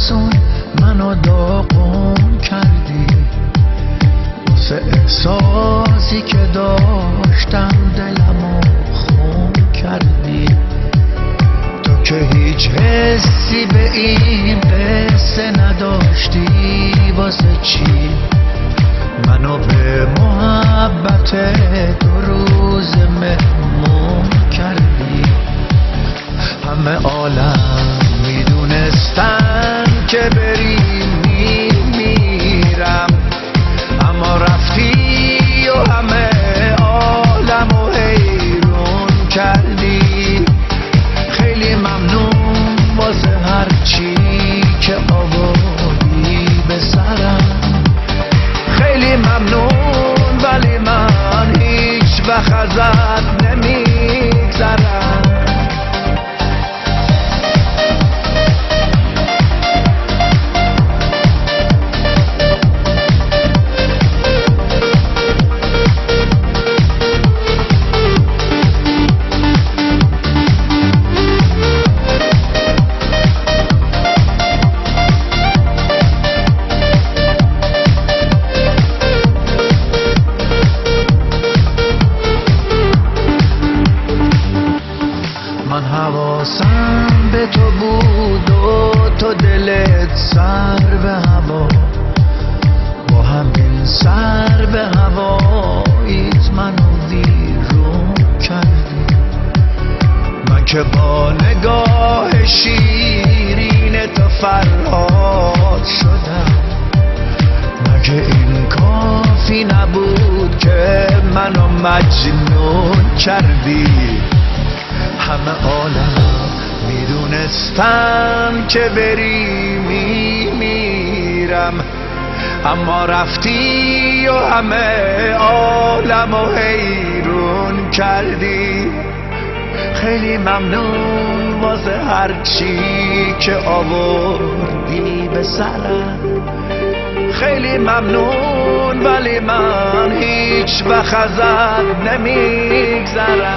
افسون منو داغون کردی، واسه احساسی که داشتم دلمو خون کردی. تو که هیچ حسی به این قصه نداشتی، واسه چی منو به محبت 2 روز مهمون کردی؟ همه عالم میدونستن که بری میمیرم، اما رفتی و همه عالمو حیرون کردی. خیلی ممنون واسه هر چی که آوردی به سرم، خیلی ممنون، ولی من هیچ وقت ازت نمیگذرم. من حواسم به تو بود و تو دلت سر به هوا، با همین سر به هواییت منو ویرون کردی. من که با نگاه شیرین تو فرهاد شدم، مگه این کافی نبود که منو مجنون کردی؟ همه عالم میدونستم که بری میمیرم، اما رفتی و همه عالمو حیرون کردی. خیلی ممنون واسه هر چی که آوردی به سرم، خیلی ممنون، ولی من هیچ وقت ازت نمیگذرم.